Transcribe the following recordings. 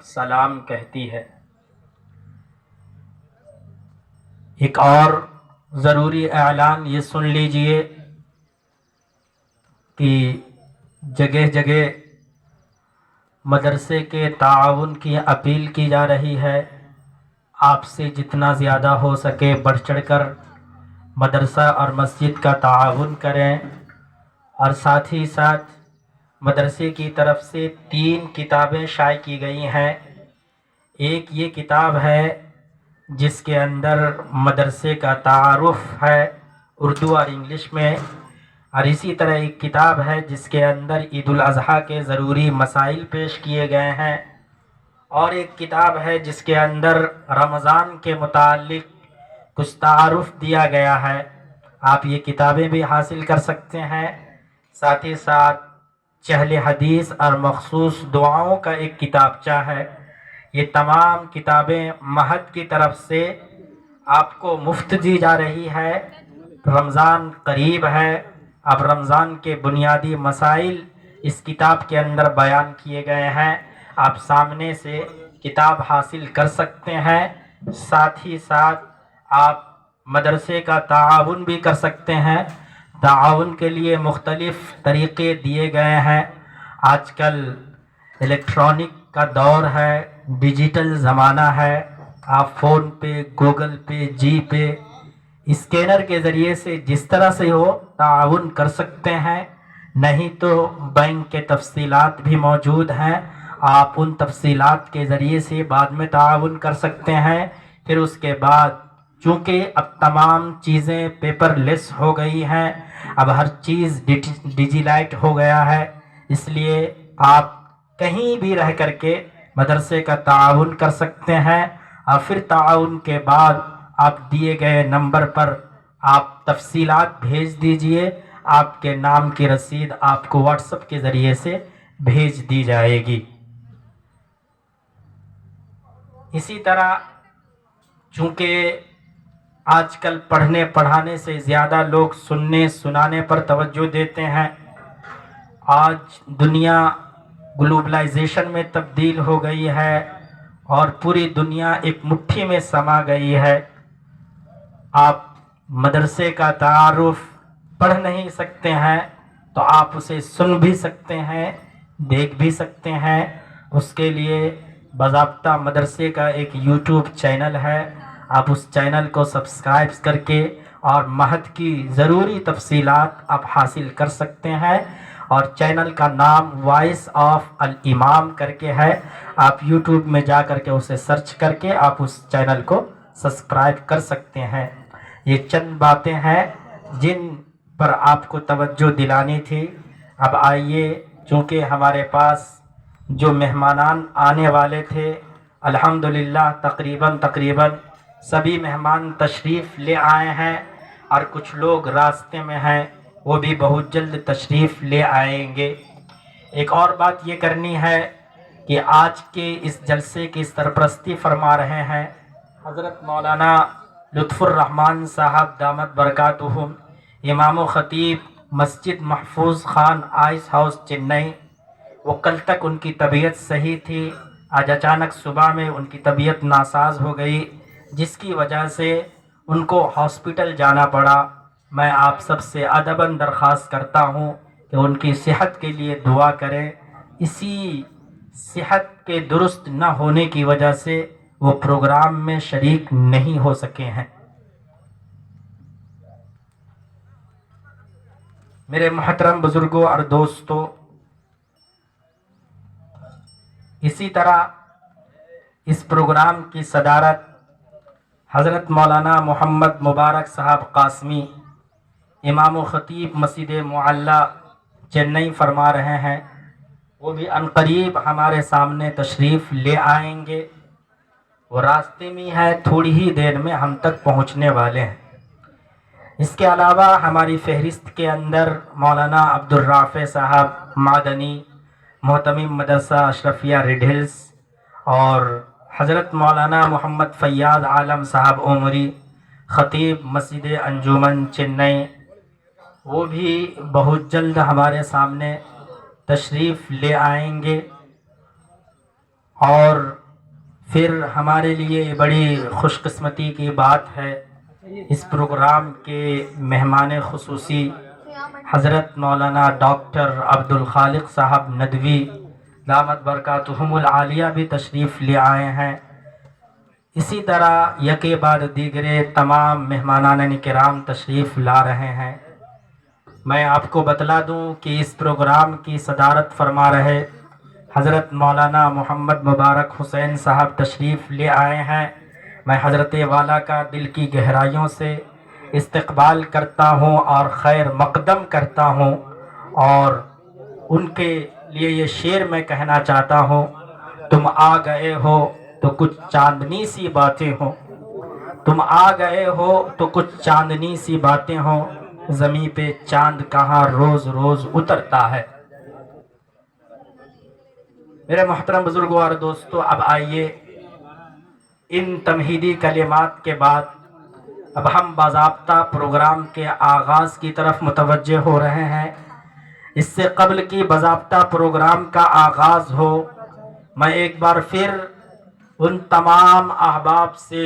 سلام کہتی ہے۔ ایک اور ضروری اعلان یہ سن لیجئے کہ جگہ جگہ مدرسے کے تعاون کی اپیل کی جا رہی ہے۔ آپ سے جتنا زیادہ ہو سکے بڑھ چڑھ کر مدرسہ اور مسجد کا تعاون کریں، اور ساتھ ہی ساتھ مدرسے کی طرف سے 3 کتابیں شائع کی گئی ہیں۔ ایک یہ کتاب ہے جس کے اندر مدرسے کا تعارف ہے اردو اور انگلش میں، اور اسی طرح ایک کتاب ہے جس کے اندر عید الاضحیٰ کے ضروری مسائل پیش کیے گئے ہیں، اور ایک کتاب ہے جس کے اندر رمضان کے متعلق کچھ تعارف دیا گیا ہے۔ آپ یہ کتابیں بھی حاصل کر سکتے ہیں۔ ساتھ ہی ساتھ اہل حدیث اور مخصوص دعاؤں کا ایک کتابچہ ہے۔ یہ تمام کتابیں مہد کی طرف سے آپ کو مفت دی جا رہی ہے۔ رمضان قریب ہے، اب رمضان کے بنیادی مسائل اس کتاب کے اندر بیان کیے گئے ہیں۔ آپ سامنے سے کتاب حاصل کر سکتے ہیں، ساتھ ہی ساتھ آپ مدرسے کا تعاون بھی کر سکتے ہیں۔ تعاون کے لیے مختلف طریقے دیے گئے ہیں۔ آج کل الیکٹرانک کا دور ہے، ڈیجیٹل زمانہ ہے۔ آپ فون پے، گوگل پے، جی پے، اسکینر کے ذریعے سے جس طرح سے ہو تعاون کر سکتے ہیں، نہیں تو بینک کے تفصیلات بھی موجود ہیں، آپ ان تفصیلات کے ذریعے سے بعد میں تعاون کر سکتے ہیں۔ پھر اس کے بعد چونکہ اب تمام چیزیں پیپر لیس ہو گئی ہیں، اب ہر چیز ڈیجیلائٹ ہو گیا ہے، اس لیے آپ کہیں بھی رہ کر کے مدرسے کا تعاون کر سکتے ہیں، اور پھر تعاون کے بعد آپ دیے گئے نمبر پر آپ تفصیلات بھیج دیجئے، آپ کے نام کی رسید آپ کو واٹس ایپ کے ذریعے سے بھیج دی جائے گی۔ اسی طرح چونکہ آج کل پڑھنے پڑھانے سے زیادہ لوگ سننے سنانے پر توجہ دیتے ہیں، آج دنیا گلوبلائزیشن میں تبدیل ہو گئی ہے اور پوری دنیا ایک مٹھی میں سما گئی ہے۔ آپ مدرسے کا تعارف پڑھ نہیں سکتے ہیں تو آپ اسے سن بھی سکتے ہیں، دیکھ بھی سکتے ہیں۔ اس کے لیے باضابطہ مدرسے کا ایک یوٹیوب چینل ہے، آپ اس چینل کو سبسکرائب کر کے اور مہد کی ضروری تفصیلات آپ حاصل کر سکتے ہیں، اور چینل کا نام وائس آف الامام کر کے ہے۔ آپ یوٹیوب میں جا کر کے اسے سرچ کر کے آپ اس چینل کو سبسکرائب کر سکتے ہیں۔ یہ چند باتیں ہیں جن پر آپ کو توجہ دلانی تھی۔ اب آئیے، چونکہ ہمارے پاس جو مہمانان آنے والے تھے الحمدللہ تقریباً سبھی مہمان تشریف لے آئے ہیں، اور کچھ لوگ راستے میں ہیں، وہ بھی بہت جلد تشریف لے آئیں گے۔ ایک اور بات یہ کرنی ہے کہ آج کے اس جلسے کی سرپرستی فرما رہے ہیں حضرت مولانا لطف الرحمن صاحب دامت برکاتہم، امام و خطیب مسجد محفوظ خان آئس ہاؤس چنئی۔ وہ کل تک ان کی طبیعت صحیح تھی، آج اچانک صبح میں ان کی طبیعت ناساز ہو گئی، جس کی وجہ سے ان کو ہاسپٹل جانا پڑا۔ میں آپ سب سے ادباً درخواست کرتا ہوں کہ ان کی صحت کے لیے دعا کریں۔ اسی صحت کے درست نہ ہونے کی وجہ سے وہ پروگرام میں شریک نہیں ہو سکے ہیں۔ میرے محترم بزرگوں اور دوستوں، اسی طرح اس پروگرام کی صدارت حضرت مولانا محمد مبارک صاحب قاسمی، امام و خطیب مسجد معلیٰ چنئی فرما رہے ہیں۔ وہ بھی عنقریب ہمارے سامنے تشریف لے آئیں گے، وہ راستے میں ہے، تھوڑی ہی دیر میں ہم تک پہنچنے والے ہیں۔ اس کے علاوہ ہماری فہرست کے اندر مولانا عبدالرافع صاحب معدنی، محتمم مدرسہ اشرفیہ ریڈ ہلز، اور حضرت مولانا محمد فیاض عالم صاحب عمری، خطیب مسجد انجمن چنئی، وہ بھی بہت جلد ہمارے سامنے تشریف لے آئیں گے۔ اور پھر ہمارے لیے بڑی خوش قسمتی کی بات ہے، اس پروگرام کے مہمان خصوصی حضرت مولانا ڈاکٹر عبد الخالق صاحب ندوی دامت برکاتہم العالیہ بھی تشریف لے آئے ہیں۔ اسی طرح یکے بعد دیگرے تمام مہمانان کرام تشریف لا رہے ہیں۔ میں آپ کو بتلا دوں کہ اس پروگرام کی صدارت فرما رہے حضرت مولانا محمد مبارک حسین صاحب تشریف لے آئے ہیں۔ میں حضرت والا کا دل کی گہرائیوں سے استقبال کرتا ہوں اور خیر مقدم کرتا ہوں، اور ان کے لیے یہ شعر میں کہنا چاہتا ہوں: تم آ گئے ہو تو کچھ چاندنی سی باتیں ہوں، تم آ گئے ہو تو کچھ چاندنی سی باتیں ہوں، زمیں پہ چاند کہاں روز روز اترتا ہے۔ میرے محترم بزرگوں اور دوستو، اب آئیے ان تمہیدی کلمات کے بعد اب ہم باضابطہ پروگرام کے آغاز کی طرف متوجہ ہو رہے ہیں۔ اس سے قبل کی باضابطہ پروگرام کا آغاز ہو، میں ایک بار پھر ان تمام احباب سے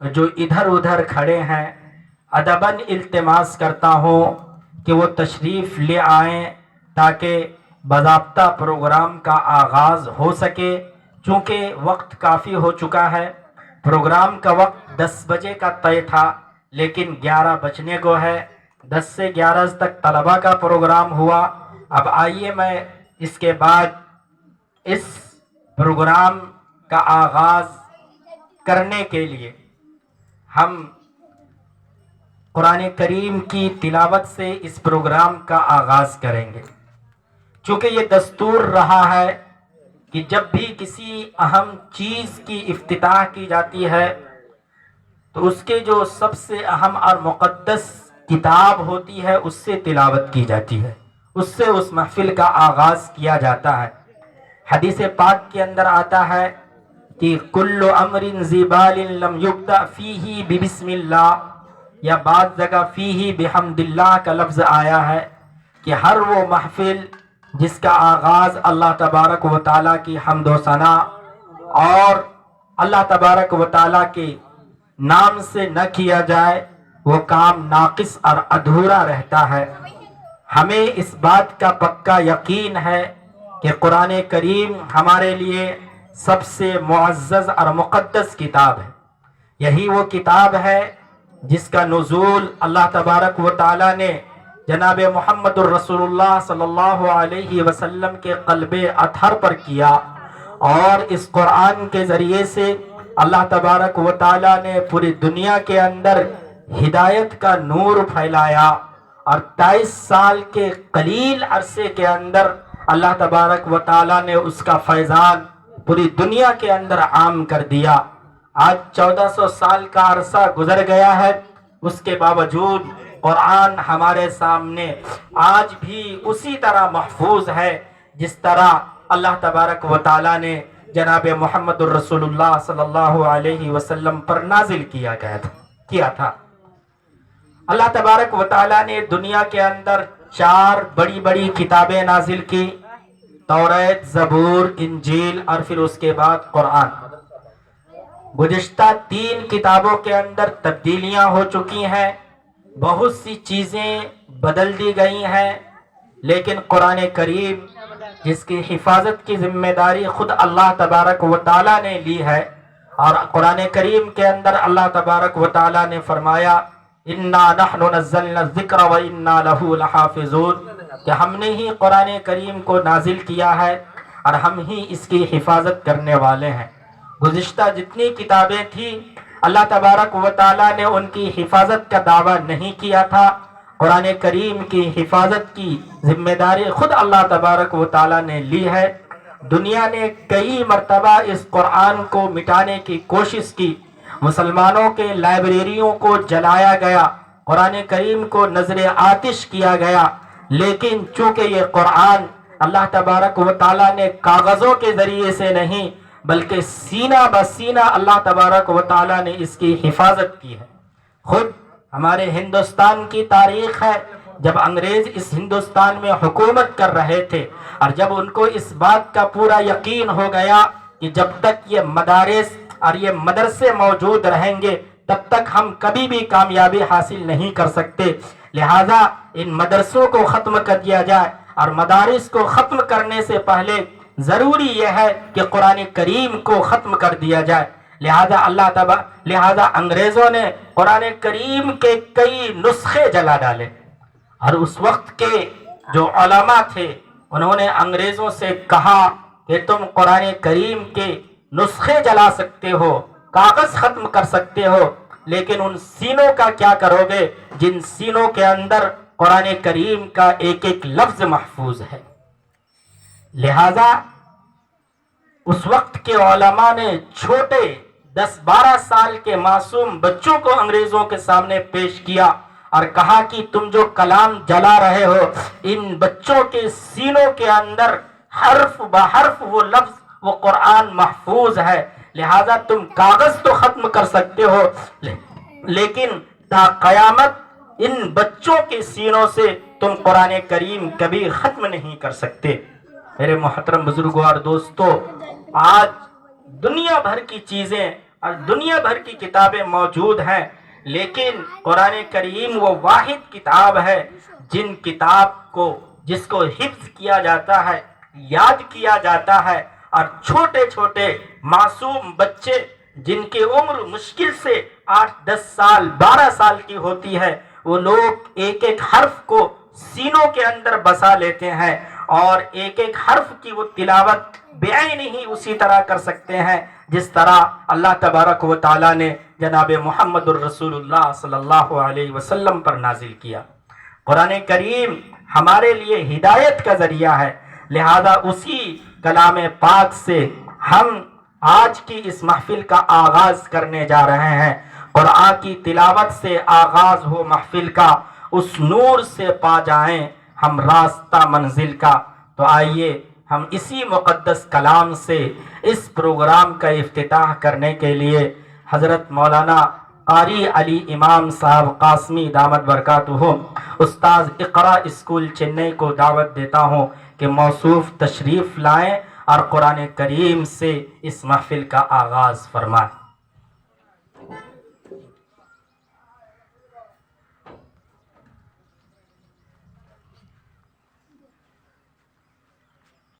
جو ادھر ادھر کھڑے ہیں ادباً التماس کرتا ہوں کہ وہ تشریف لے آئیں تاکہ باضابطہ پروگرام کا آغاز ہو سکے۔ چونکہ وقت کافی ہو چکا ہے، پروگرام کا وقت 10 بجے کا طے تھا لیکن 11 بجنے کو ہے۔ 10 سے 11 تک طلبہ کا پروگرام ہوا۔ اب آئیے میں اس کے بعد اس پروگرام کا آغاز کرنے کے لیے ہم قرآن کریم کی تلاوت سے اس پروگرام کا آغاز کریں گے۔ چونکہ یہ دستور رہا ہے کہ جب بھی کسی اہم چیز کی افتتاح کی جاتی ہے تو اس کے جو سب سے اہم اور مقدس کتاب ہوتی ہے اس سے تلاوت کی جاتی ہے، اس سے اس محفل کا آغاز کیا جاتا ہے۔ حدیث پاک کے اندر آتا ہے کہ کل امر ذی بال لم یبدأ فیہ ببسم اللہ، یا بعض جگہ فیہ بحمد اللہ کا لفظ آیا ہے کہ ہر وہ محفل جس کا آغاز اللہ تبارک و تعالیٰ کی حمد و ثنا اور اللہ تبارک و تعالیٰ کے نام سے نہ کیا جائے وہ کام ناقص اور ادھورا رہتا ہے۔ ہمیں اس بات کا پکا یقین ہے کہ قرآن کریم ہمارے لیے سب سے معزز اور مقدس کتاب ہے۔ یہی وہ کتاب ہے جس کا نزول اللہ تبارک و تعالیٰ نے جناب محمد الرسول اللہ صلی اللہ علیہ وسلم کے قلب اطہر پر کیا، اور اس قرآن کے ذریعے سے اللہ تبارک و تعالیٰ نے پوری دنیا کے اندر ہدایت کا نور پھیلایا، اور 23 سال کے قلیل عرصے کے اندر اللہ تبارک و تعالیٰ نے اس کا فیضان پوری دنیا کے اندر عام کر دیا۔ آج 1400 سال کا عرصہ گزر گیا ہے، اس کے باوجود قرآن ہمارے سامنے آج بھی اسی طرح محفوظ ہے جس طرح اللہ تبارک و تعالیٰ نے جناب محمد الرسول اللہ صلی اللہ علیہ وسلم پر نازل کیا تھا۔ اللہ تبارک و تعالیٰ نے دنیا کے اندر 4 بڑی بڑی کتابیں نازل کی: توریت، زبور، انجیل اور پھر اس کے بعد قرآن۔ گزشتہ 3 کتابوں کے اندر تبدیلیاں ہو چکی ہیں، بہت سی چیزیں بدل دی گئی ہیں، لیکن قرآن کریم جس کی حفاظت کی ذمہ داری خود اللہ تبارک و تعالیٰ نے لی ہے، اور قرآن کریم کے اندر اللہ تبارک و تعالیٰ نے فرمایا اِنَّا نَحْنُ نَزَّلْنَا الذِّكْرَ وَإِنَّا لَهُ لَحَافِظُونَ، کہ ہم نے ہی قرآن کریم کو نازل کیا ہے اور ہم ہی اس کی حفاظت کرنے والے ہیں۔ گزشتہ جتنی کتابیں تھیں اللہ تبارک و تعالیٰ نے ان کی حفاظت کا دعویٰ نہیں کیا تھا، قرآن کریم کی حفاظت کی ذمہ داری خود اللہ تبارک و تعالیٰ نے لی ہے۔ دنیا نے کئی مرتبہ اس قرآن کو مٹانے کی کوشش کی، مسلمانوں کے لائبریریوں کو جلایا گیا، قرآن کریم کو نذر آتش کیا گیا، لیکن چونکہ یہ قرآن اللہ تبارک و تعالیٰ نے کاغذوں کے ذریعے سے نہیں بلکہ سینہ بسینہ اللہ تبارک و تعالیٰ نے اس کی حفاظت کی ہے۔ خود ہمارے ہندوستان کی تاریخ ہے، جب انگریز اس ہندوستان میں حکومت کر رہے تھے اور جب ان کو اس بات کا پورا یقین ہو گیا کہ جب تک یہ مدارس اور یہ مدرسے موجود رہیں گے تب تک ہم کبھی بھی کامیابی حاصل نہیں کر سکتے. لہذا ان مدرسوں کو ختم کر دیا جائے، اور مدارس کو ختم کرنے سے پہلے ضروری یہ ہے کہ قرآن کریم کو ختم کر دیا جائے. لہذا انگریزوں نے قرآن کریم کے کئی نسخے جلا ڈالے، اور اس وقت کے جو علماء تھے انہوں نے انگریزوں سے کہا کہ تم قرآن کریم کے نسخے جلا سکتے ہو، کاغذ ختم کر سکتے ہو، لیکن ان سینوں کا کیا کرو گے جن سینوں کے اندر قرآن کریم کا ایک ایک لفظ محفوظ ہے. لہذا اس وقت کے علماء نے چھوٹے 10-12 سال کے معصوم بچوں کو انگریزوں کے سامنے پیش کیا اور کہا کہ تم جو کلام جلا رہے ہو ان بچوں کے سینوں کے اندر حرف بحرف وہ لفظ وہ قرآن محفوظ ہے، لہذا تم کاغذ تو ختم کر سکتے ہو لیکن تا قیامت ان بچوں کے سینوں سے تم قرآن کریم کبھی ختم نہیں کر سکتے. میرے محترم بزرگوں اور دوستو، آج دنیا بھر کی چیزیں اور دنیا بھر کی کتابیں موجود ہیں، لیکن قرآن کریم وہ واحد کتاب ہے جس کو حفظ کیا جاتا ہے، یاد کیا جاتا ہے، اور چھوٹے چھوٹے معصوم بچے جن کی عمر مشکل سے 8-10 سال 12 سال کی ہوتی ہے وہ لوگ ایک ایک حرف کو سینوں کے اندر بسا لیتے ہیں اور ایک ایک حرف کی وہ تلاوت بعین ہی اسی طرح کر سکتے ہیں جس طرح اللہ تبارک و تعالی نے جناب محمد الرسول اللہ صلی اللہ علیہ وسلم پر نازل کیا. قرآن کریم ہمارے لیے ہدایت کا ذریعہ ہے، لہذا اسی کلام پاک سے ہم آج کی اس محفل کا آغاز کرنے جا رہے ہیں. قرآن کی تلاوت سے آغاز ہو محفل کا، اس نور سے پا جائیں ہم راستہ منزل کا. تو آئیے ہم اسی مقدس کلام سے اس پروگرام کا افتتاح کرنے کے لیے حضرت مولانا قاری علی امام صاحب قاسمی دامت برکاتہ استاذ اقرا اسکول چنئی کو دعوت دیتا ہوں کہ موصوف تشریف لائیں اور قرآن کریم سے اس محفل کا آغاز فرمائیں.